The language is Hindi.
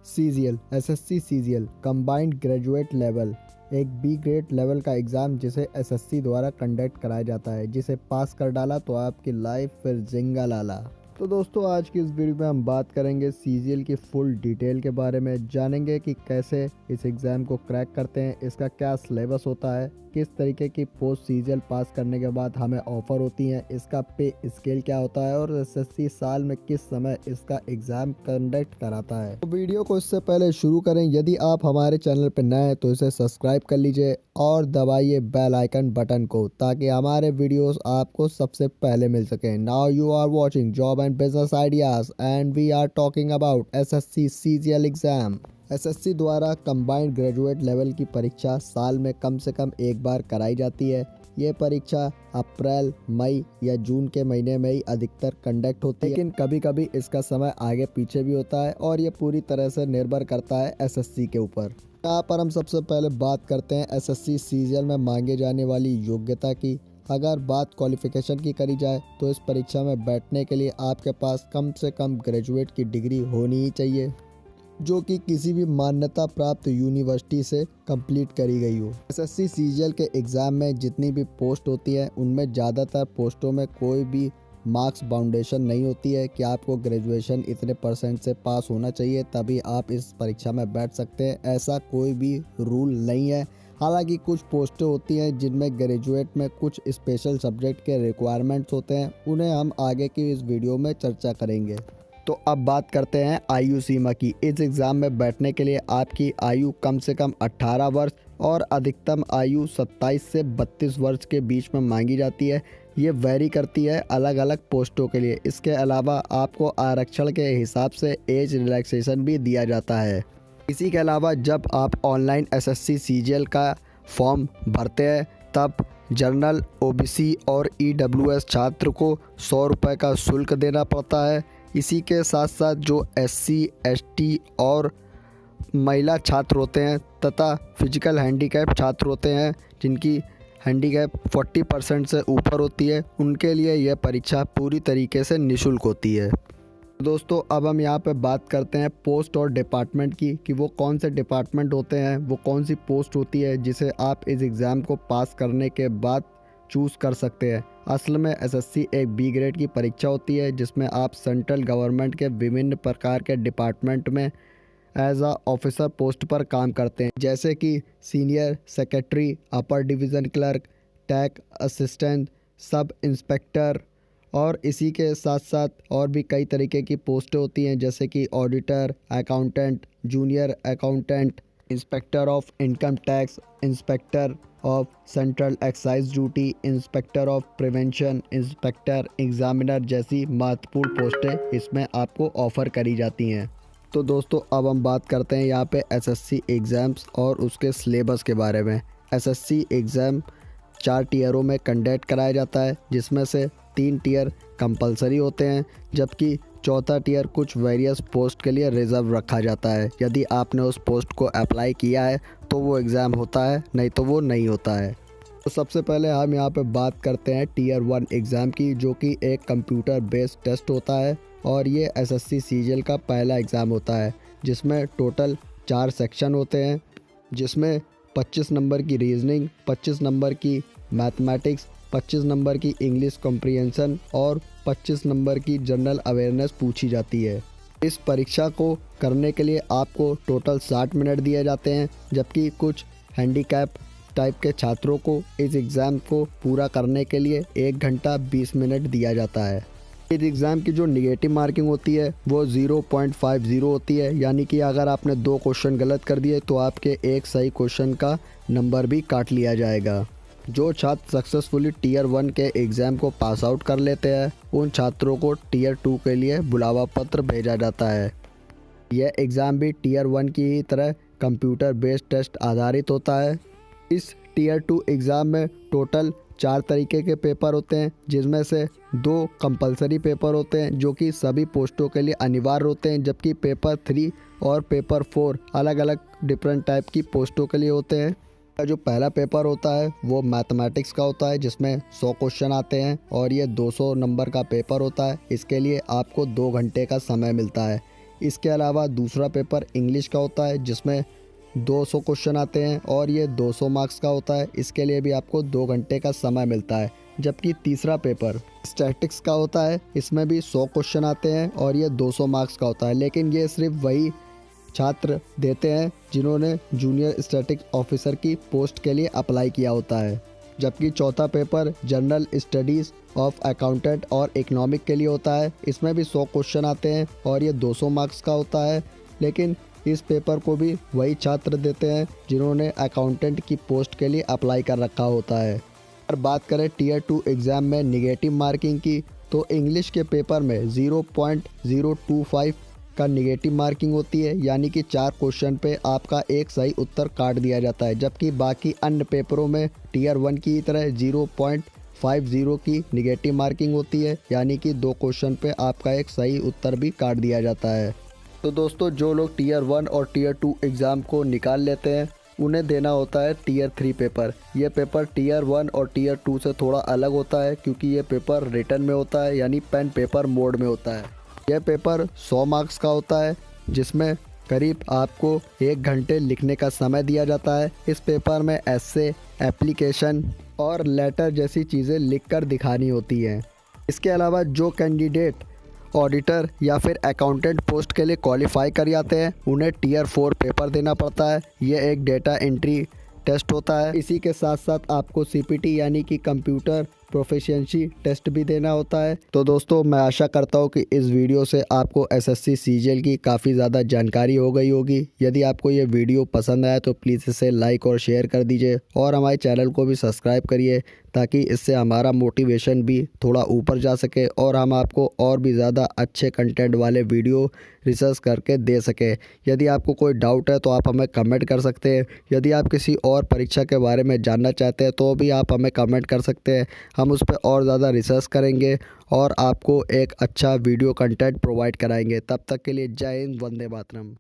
CGL SSC CGL combined graduate level एक बी ग्रेड लेवल का एग्ज़ाम जिसे एसएससी द्वारा कंडक्ट कराया जाता है। जिसे पास कर डाला तो आपकी लाइफ फिर जिंगा लाला। तो दोस्तों आज की इस वीडियो में हम बात करेंगे सीजीएल की फुल डिटेल के बारे में। जानेंगे कि कैसे इस एग्ज़ाम को क्रैक करते हैं, इसका क्या सिलेबस होता है, किस तरीके की पोस्ट सीजीएल पास करने के बाद हमें ऑफ़र होती हैं, इसका पे स्केल क्या होता है और एसएससी साल में किस समय इसका एग्ज़ाम कंडक्ट कराता है। तो वीडियो को इससे पहले शुरू करें, यदि आप हमारे चैनल पर नए हैं तो इसे सब्सक्राइब कर लीजिए और दबाइए बेल आइकन बटन को ताकि हमारे वीडियोस आपको सबसे पहले मिल सकें। Now you are watching job and business ideas and we are talking about SSC CGL exam. SSC द्वारा कंबाइंड ग्रेजुएट लेवल की परीक्षा साल में कम से कम एक बार कराई जाती है। ये परीक्षा अप्रैल, मई या जून के महीने में ही अधिकतर कंडक्ट होती है, लेकिन कभी कभी इसका समय आगे पीछे भी होता है और ये पूरी तरह से निर्भर करता है एसएससी के ऊपर। यहाँ पर हम सबसे पहले बात करते हैं एसएससी सीजीएल में मांगे जाने वाली योग्यता की। अगर बात क्वालिफिकेशन की करी जाए तो इस परीक्षा में बैठने के लिए आपके पास कम से कम ग्रेजुएट की डिग्री होनी ही चाहिए, जो कि किसी भी मान्यता प्राप्त यूनिवर्सिटी से कंप्लीट करी गई हो। एसएससी सीजीएल के एग्ज़ाम में जितनी भी पोस्ट होती है उनमें ज़्यादातर पोस्टों में कोई भी मार्क्स बाउंडेशन नहीं होती है कि आपको ग्रेजुएशन इतने परसेंट से पास होना चाहिए तभी आप इस परीक्षा में बैठ सकते हैं। ऐसा कोई भी रूल नहीं है। हालांकि कुछ पोस्टें होती हैं जिनमें ग्रेजुएट में कुछ स्पेशल सब्जेक्ट के रिक्वायरमेंट्स होते हैं, उन्हें हम आगे की इस वीडियो में चर्चा करेंगे। तो अब बात करते हैं आयु सीमा की। इस एग्ज़ाम में बैठने के लिए आपकी आयु कम से कम 18 वर्ष और अधिकतम आयु 27 से 32 वर्ष के बीच में मांगी जाती है। ये वेरी करती है अलग अलग पोस्टों के लिए। इसके अलावा आपको आरक्षण के हिसाब से एज रिलैक्सेशन भी दिया जाता है। इसी के अलावा जब आप ऑनलाइन एसएससी सीजीएल का फॉर्म भरते हैं तब जनरल, ओबीसी और ईडब्ल्यूएस छात्र को 100 रुपये का शुल्क देना पड़ता है। इसी के साथ साथ जो एससी, एसटी और महिला छात्र होते हैं तथा फिजिकल हैंडीकैप छात्र होते हैं जिनकी हैंडीकैप 40% से ऊपर होती है, उनके लिए यह परीक्षा पूरी तरीके से निःशुल्क होती है। दोस्तों अब हम यहाँ पे बात करते हैं पोस्ट और डिपार्टमेंट की कि वो कौन से डिपार्टमेंट होते हैं, वो कौन सी पोस्ट होती है जिसे आप इस एग्ज़ाम को पास करने के बाद चूज़ कर सकते हैं। असल में एसएससी एक बी ग्रेड की परीक्षा होती है जिसमें आप सेंट्रल गवर्नमेंट के विभिन्न प्रकार के डिपार्टमेंट में एज अ ऑफिसर पोस्ट पर काम करते हैं, जैसे कि senior secretary, upper division clerk, tech assistant, sub inspector और इसी के साथ साथ और भी कई तरीके की पोस्टें होती हैं जैसे कि auditor, accountant, junior accountant, inspector of income tax, inspector of central excise duty, inspector of prevention, inspector examiner जैसी महत्वपूर्ण पोस्टें इसमें आपको ऑफ़र करी जाती हैं। तो दोस्तों अब हम बात करते हैं यहाँ पे एसएससी एग्ज़ाम्स और उसके सिलेबस के बारे में। एसएससी एग्ज़ाम 4 टीयरों में कंडक्ट कराया जाता है जिसमें से 3 टीयर कंपलसरी होते हैं जबकि चौथा टीयर कुछ वेरियस पोस्ट के लिए रिज़र्व रखा जाता है। यदि आपने उस पोस्ट को अप्लाई किया है तो वो एग्ज़ाम होता है, नहीं तो वो नहीं होता है। तो सबसे पहले हम यहाँ पे बात करते हैं टीयर 1 एग्ज़ाम की, जो कि एक कंप्यूटर बेस्ड टेस्ट होता है और ये एसएससी सीजीएल का पहला एग्ज़ाम होता है जिसमें टोटल 4 सेक्शन होते हैं, जिसमें 25 नंबर की रीजनिंग, 25 नंबर की मैथमेटिक्स, 25 नंबर की इंग्लिश कॉम्प्रिहेंशन और 25 नंबर की जनरल अवेयरनेस पूछी जाती है। इस परीक्षा को करने के लिए आपको टोटल 60 मिनट दिए जाते हैं, जबकि कुछ हैंडीकैप टाइप के छात्रों को इस एग्ज़ाम को पूरा करने के लिए 1 घंटा 20 मिनट दिया जाता है। इस एग्ज़ाम की जो निगेटिव मार्किंग होती है वो 0.50 होती है, यानी कि अगर आपने 2 क्वेश्चन गलत कर दिए तो आपके एक सही क्वेश्चन का नंबर भी काट लिया जाएगा। जो छात्र सक्सेसफुली टीयर 1 के एग्ज़ाम को पास आउट कर लेते हैं उन छात्रों को टीयर 2 के लिए बुलावा पत्र भेजा जाता है। यह एग्ज़ाम भी टीयर 1 की ही तरह कंप्यूटर बेस्ड टेस्ट आधारित होता है। इस टीयर 2 एग्ज़ाम में टोटल 4 तरीके के पेपर होते हैं, जिसमें से 2 कंपलसरी पेपर होते हैं जो कि सभी पोस्टों के लिए अनिवार्य होते हैं, जबकि पेपर 3 और पेपर 4 अलग अलग डिफरेंट टाइप की पोस्टों के लिए होते हैं। जो पहला पेपर होता है वो मैथमेटिक्स का होता है जिसमें 100 क्वेश्चन आते हैं और ये 200 नंबर का पेपर होता है। इसके लिए आपको 2 घंटे का समय मिलता है। इसके अलावा दूसरा पेपर इंग्लिश का होता है जिसमें 200 क्वेश्चन आते हैं और ये 200 मार्क्स का होता है। इसके लिए भी आपको 2 घंटे का समय मिलता है। जबकि तीसरा पेपर स्टैटिक्स का होता है, इसमें भी 100 क्वेश्चन आते हैं और ये 200 मार्क्स का होता है, लेकिन ये सिर्फ वही छात्र देते हैं जिन्होंने जूनियर स्टैटिक्स ऑफिसर की पोस्ट के लिए अप्लाई किया होता है। जबकि चौथा paper general studies of accountant और इकोनॉमिक के लिए होता है। इसमें भी 100 क्वेश्चन आते हैं और ये 200 मार्क्स का होता है, लेकिन इस पेपर को भी वही छात्र देते हैं जिन्होंने अकाउंटेंट की पोस्ट के लिए अप्लाई कर रखा होता है। अगर बात करें टीयर 2 एग्ज़ाम में निगेटिव मार्किंग की, तो इंग्लिश के पेपर में 0.025 का निगेटिव मार्किंग होती है, यानी कि 4 क्वेश्चन पे आपका एक सही उत्तर काट दिया जाता है। जबकि बाकी अन्य पेपरों में टीयर 1 की तरह 0.50 की निगेटिव मार्किंग होती है, यानी कि 2 क्वेश्चन पे आपका एक सही उत्तर भी काट दिया जाता है। तो दोस्तों, जो लोग टीयर 1 और टीयर 2 एग्ज़ाम को निकाल लेते हैं उन्हें देना होता है टीयर 3 पेपर। ये पेपर टीयर 1 और टीयर 2 से थोड़ा अलग होता है, क्योंकि ये पेपर रिटन में होता है, यानी पेन पेपर मोड में होता है। यह पेपर 100 मार्क्स का होता है, जिसमें करीब आपको 1 घंटे लिखने का समय दिया जाता है। इस पेपर में एस्से, एप्लीकेशन और लेटर जैसी चीज़ें लिखकर दिखानी होती हैं। इसके अलावा जो कैंडिडेट ऑडिटर या फिर अकाउंटेंट पोस्ट के लिए क्वालिफाई कर जाते हैं उन्हें टीयर 4 पेपर देना पड़ता है। यह एक डेटा एंट्री टेस्ट होता है। इसी के साथ साथ आपको सीपीटी यानी कि कंप्यूटर प्रोफिशिएंसी टेस्ट भी देना होता है। तो दोस्तों, मैं आशा करता हूँ कि इस वीडियो से आपको एसएससी सीजीएल की काफ़ी ज़्यादा जानकारी हो गई होगी। यदि आपको ये वीडियो पसंद आया तो प्लीज़ इसे लाइक और शेयर कर दीजिए और हमारे चैनल को भी सब्सक्राइब करिए, ताकि इससे हमारा मोटिवेशन भी थोड़ा ऊपर जा सके और हम आपको और भी ज़्यादा अच्छे कंटेंट वाले वीडियो रिसर्च करके दे सके। यदि आपको कोई डाउट है तो आप हमें कमेंट कर सकते हैं। यदि आप किसी और परीक्षा के बारे में जानना चाहते हैं तो भी आप हमें कमेंट कर सकते हैं। हम उस पर और ज़्यादा रिसर्च करेंगे और आपको एक अच्छा वीडियो कंटेंट प्रोवाइड कराएंगे। तब तक के लिए जय हिंद, वंदे मातरम।